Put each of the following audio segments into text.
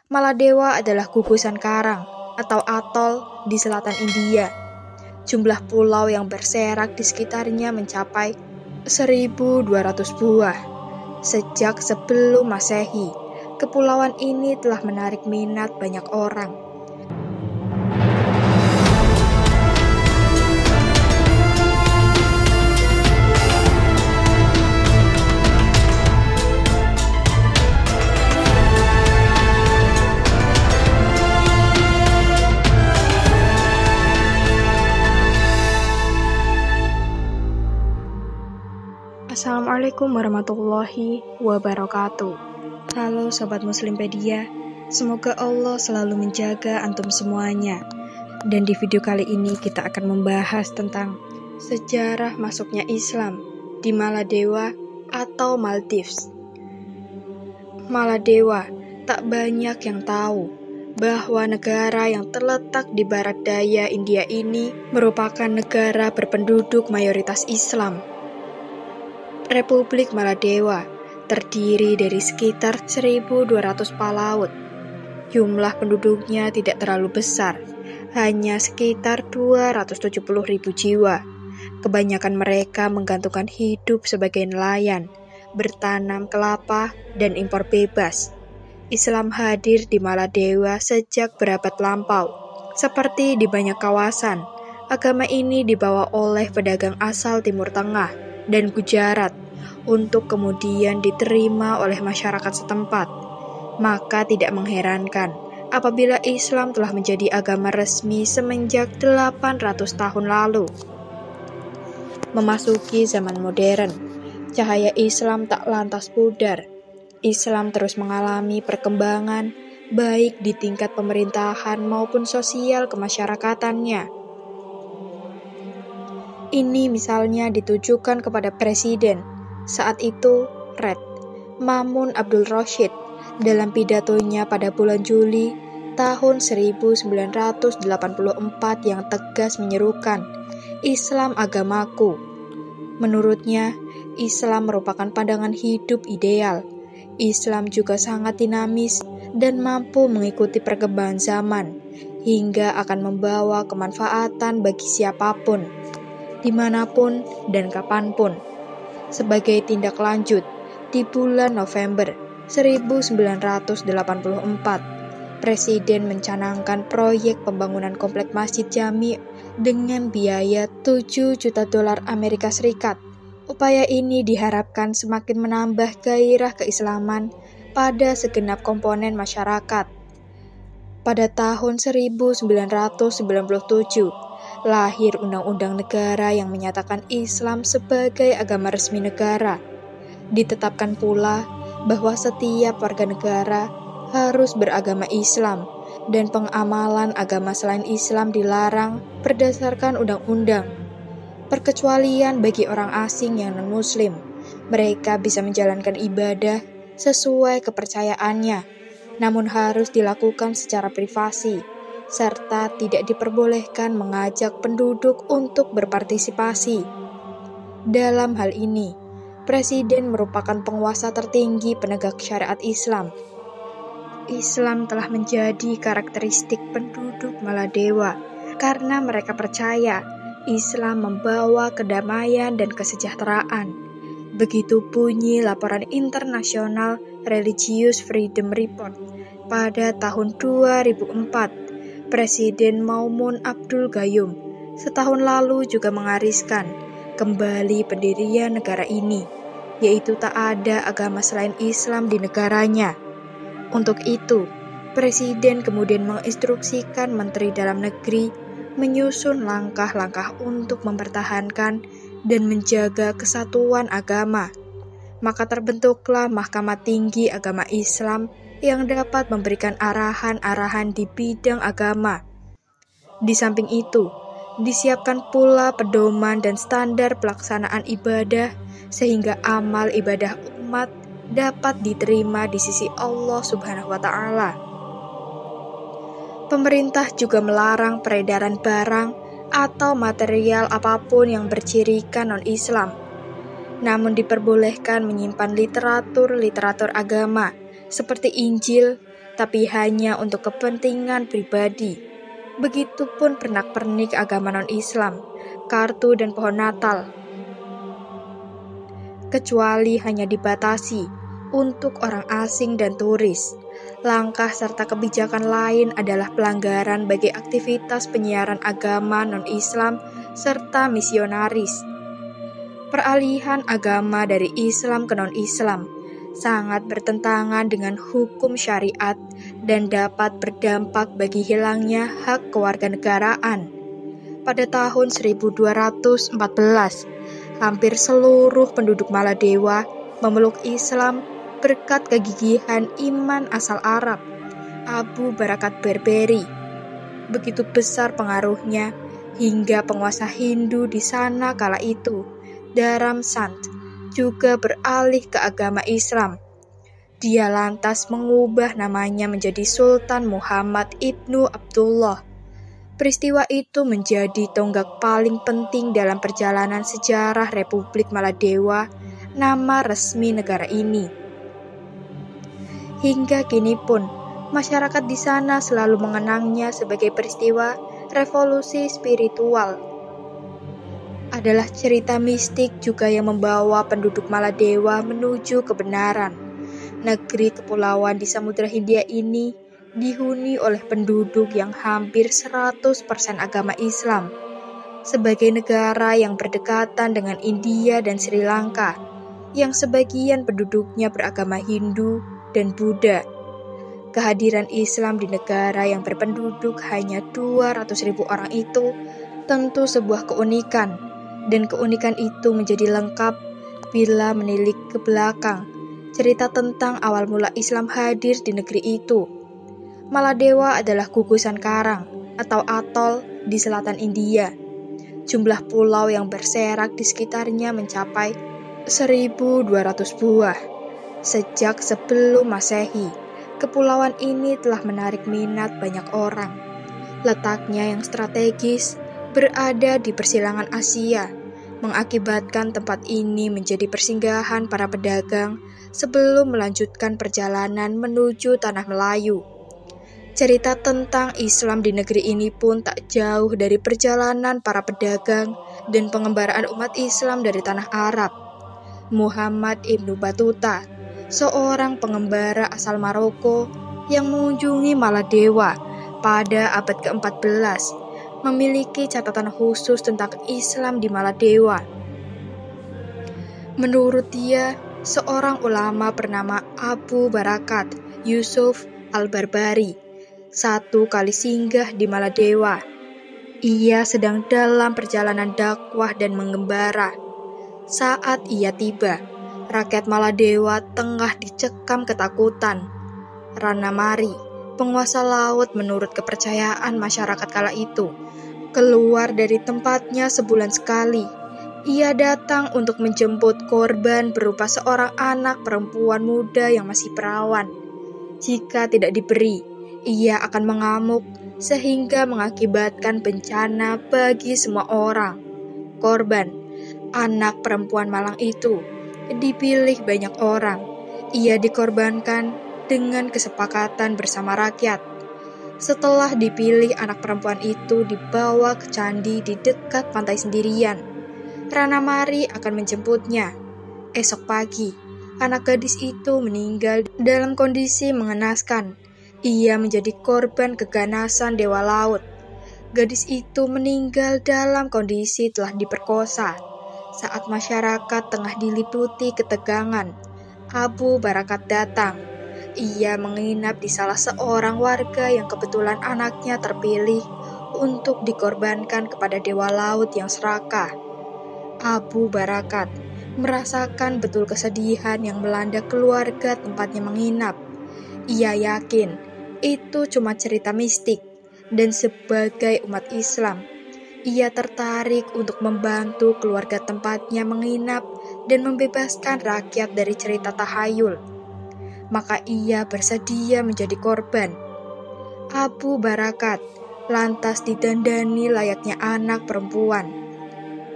Maladewa adalah gugusan karang atau atol di selatan India. Jumlah pulau yang berserak di sekitarnya mencapai 1.200 buah. Sejak sebelum Masehi, kepulauan ini telah menarik minat banyak orang. Assalamualaikum warahmatullahi wabarakatuh. Halo Sobat Muslimpedia, semoga Allah selalu menjaga antum semuanya. Dan di video kali ini kita akan membahas tentang sejarah masuknya Islam di Maladewa atau Maldives. Maladewa, tak banyak yang tahu bahwa negara yang terletak di barat daya India ini merupakan negara berpenduduk mayoritas Islam. Republik Maladewa terdiri dari sekitar 1.200 palaut. Jumlah penduduknya tidak terlalu besar, hanya sekitar 270.000 jiwa. Kebanyakan mereka menggantungkan hidup sebagai nelayan, bertanam kelapa, dan impor bebas. Islam hadir di Maladewa sejak berabad lampau. Seperti di banyak kawasan, agama ini dibawa oleh pedagang asal Timur Tengah dan Gujarat untuk kemudian diterima oleh masyarakat setempat. Maka tidak mengherankan apabila Islam telah menjadi agama resmi semenjak 800 tahun lalu. Memasuki zaman modern, cahaya Islam tak lantas pudar. Islam terus mengalami perkembangan baik di tingkat pemerintahan maupun sosial kemasyarakatannya. Ini misalnya ditujukan kepada Presiden saat itu, Red Mamun Abdul Rashid, dalam pidatonya pada bulan Juli tahun 1984 yang tegas menyerukan, "Islam agamaku." Menurutnya, Islam merupakan pandangan hidup ideal. Islam juga sangat dinamis dan mampu mengikuti perkembangan zaman, hingga akan membawa kemanfaatan bagi siapapun, dimanapun dan kapanpun. Sebagai tindak lanjut, di bulan November 1984, Presiden mencanangkan proyek pembangunan komplek Masjid Jami dengan biaya $7 juta Amerika Serikat. Upaya ini diharapkan semakin menambah gairah keislaman pada segenap komponen masyarakat. Pada tahun 1997, lahir Undang-Undang Negara yang menyatakan Islam sebagai agama resmi negara. Ditetapkan pula bahwa setiap warga negara harus beragama Islam dan pengamalan agama selain Islam dilarang berdasarkan undang-undang. Perkecualian bagi orang asing yang non-muslim, mereka bisa menjalankan ibadah sesuai kepercayaannya, namun harus dilakukan secara privasi, serta tidak diperbolehkan mengajak penduduk untuk berpartisipasi. Dalam hal ini, Presiden merupakan penguasa tertinggi penegak syariat Islam. Islam telah menjadi karakteristik penduduk Maladewa karena mereka percaya Islam membawa kedamaian dan kesejahteraan. Begitu bunyi laporan internasional Religious Freedom Report pada tahun 2004. Presiden Maumoon Abdul Gayoom setahun lalu juga mengariskan kembali pendirian negara ini, yaitu tak ada agama selain Islam di negaranya. Untuk itu, Presiden kemudian menginstruksikan Menteri Dalam Negeri menyusun langkah-langkah untuk mempertahankan dan menjaga kesatuan agama. Maka terbentuklah Mahkamah Tinggi Agama Islam yang dapat memberikan arahan-arahan di bidang agama. Di samping itu, disiapkan pula pedoman dan standar pelaksanaan ibadah sehingga amal ibadah umat dapat diterima di sisi Allah Subhanahu wa Ta'ala. Pemerintah juga melarang peredaran barang atau material apapun yang bercirikan non-Islam, namun diperbolehkan menyimpan literatur agama seperti Injil, tapi hanya untuk kepentingan pribadi. Begitupun pernak-pernik agama non-Islam, kartu dan pohon Natal. Kecuali hanya dibatasi untuk orang asing dan turis. Langkah serta kebijakan lain adalah pelanggaran bagi aktivitas penyiaran agama non-Islam serta misionaris. Peralihan agama dari Islam ke non-Islam sangat bertentangan dengan hukum syariat dan dapat berdampak bagi hilangnya hak kewarganegaraan. Pada tahun 1214, hampir seluruh penduduk Maladewa memeluk Islam berkat kegigihan iman asal Arab, Abu Barakat Berberi. Begitu besar pengaruhnya hingga penguasa Hindu di sana kala itu, Dharam Sant, juga beralih ke agama Islam. Dia lantas mengubah namanya menjadi Sultan Muhammad Ibnu Abdullah. Peristiwa itu menjadi tonggak paling penting dalam perjalanan sejarah Republik Maladewa, nama resmi negara ini. Hingga kini pun, masyarakat di sana selalu mengenangnya sebagai peristiwa revolusi spiritual. Adalah cerita mistik juga yang membawa penduduk Maladewa menuju kebenaran. Negeri kepulauan di Samudra Hindia ini dihuni oleh penduduk yang hampir 100% agama Islam. Sebagai negara yang berdekatan dengan India dan Sri Lanka, yang sebagian penduduknya beragama Hindu dan Buddha. Kehadiran Islam di negara yang berpenduduk hanya 200.000 orang itu tentu sebuah keunikan, dan keunikan itu menjadi lengkap bila menilik ke belakang cerita tentang awal mula Islam hadir di negeri itu. Maladewa adalah gugusan karang atau atol di selatan India. Jumlah pulau yang berserak di sekitarnya mencapai 1.200 buah. Sejak sebelum Masehi, kepulauan ini telah menarik minat banyak orang. Letaknya yang strategis berada di persilangan Asia, mengakibatkan tempat ini menjadi persinggahan para pedagang sebelum melanjutkan perjalanan menuju Tanah Melayu. Cerita tentang Islam di negeri ini pun tak jauh dari perjalanan para pedagang dan pengembaraan umat Islam dari tanah Arab. Muhammad Ibnu Battuta, seorang pengembara asal Maroko yang mengunjungi Maladewa pada abad ke-14, memiliki catatan khusus tentang Islam di Maladewa. Menurut dia, seorang ulama bernama Abu Barakat Yusuf Al-Barbari satu kali singgah di Maladewa. Ia sedang dalam perjalanan dakwah dan mengembara. Saat ia tiba, rakyat Maladewa tengah dicekam ketakutan. Ranamari, penguasa laut menurut kepercayaan masyarakat kala itu, keluar dari tempatnya sebulan sekali. Ia datang untuk menjemput korban berupa seorang anak perempuan muda yang masih perawan. Jika tidak diberi, ia akan mengamuk sehingga mengakibatkan bencana bagi semua orang. Korban, anak perempuan malang itu, dipilih banyak orang. Ia dikorbankan dengan kesepakatan bersama rakyat. Setelah dipilih, anak perempuan itu dibawa ke candi di dekat pantai sendirian. Ranamari akan menjemputnya. Esok pagi, anak gadis itu meninggal dalam kondisi mengenaskan. Ia menjadi korban keganasan dewa laut. Gadis itu meninggal dalam kondisi telah diperkosa. Saat masyarakat tengah diliputi ketegangan, Abu Barakat datang. Ia menginap di salah seorang warga yang kebetulan anaknya terpilih untuk dikorbankan kepada dewa laut yang serakah. Abu Barakat merasakan betul kesedihan yang melanda keluarga tempatnya menginap. Ia yakin itu cuma cerita mistik, dan sebagai umat Islam, ia tertarik untuk membantu keluarga tempatnya menginap dan membebaskan rakyat dari cerita tahayul. Maka ia bersedia menjadi korban. Abu Barakat lantas didandani layaknya anak perempuan.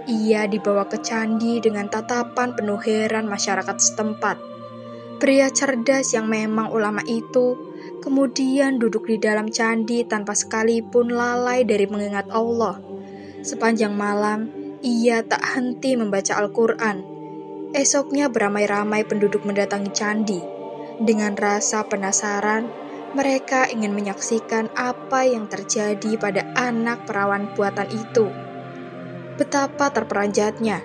Ia dibawa ke candi dengan tatapan penuh heran masyarakat setempat. Pria cerdas yang memang ulama itu kemudian duduk di dalam candi tanpa sekalipun lalai dari mengingat Allah. Sepanjang malam, ia tak henti membaca Al-Quran. Esoknya beramai-ramai penduduk mendatangi candi. Dengan rasa penasaran, mereka ingin menyaksikan apa yang terjadi pada anak perawan buatan itu. Betapa terperanjatnya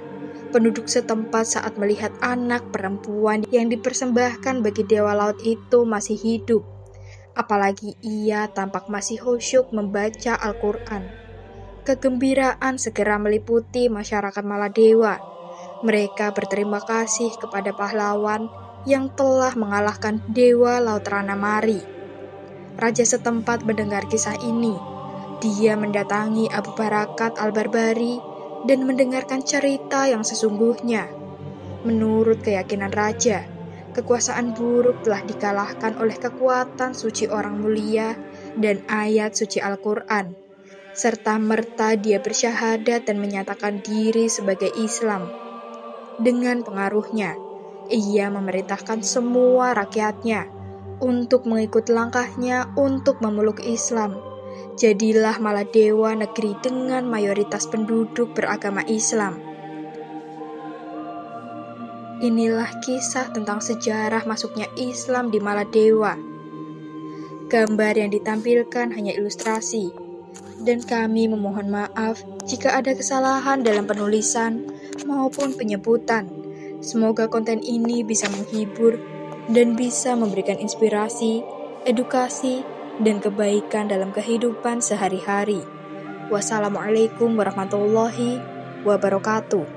penduduk setempat saat melihat anak perempuan yang dipersembahkan bagi dewa laut itu masih hidup. Apalagi ia tampak masih khusyuk membaca Al-Quran. Kegembiraan segera meliputi masyarakat Maladewa. Mereka berterima kasih kepada pahlawan yang telah mengalahkan dewa laut Ranamari. Raja setempat mendengar kisah ini. Dia mendatangi Abu Barakat Al-Barbari dan mendengarkan cerita yang sesungguhnya. Menurut keyakinan raja, kekuasaan buruk telah dikalahkan oleh kekuatan suci orang mulia dan ayat suci Al-Quran. Serta merta dia bersyahadat dan menyatakan diri sebagai Islam. Dengan pengaruhnya, ia memerintahkan semua rakyatnya untuk mengikut langkahnya untuk memeluk Islam. Jadilah Maladewa negeri dengan mayoritas penduduk beragama Islam. Inilah kisah tentang sejarah masuknya Islam di Maladewa. Gambar yang ditampilkan hanya ilustrasi, dan kami memohon maaf jika ada kesalahan dalam penulisan maupun penyebutan. Semoga konten ini bisa menghibur dan bisa memberikan inspirasi, edukasi, dan kebaikan dalam kehidupan sehari-hari. Wassalamualaikum warahmatullahi wabarakatuh.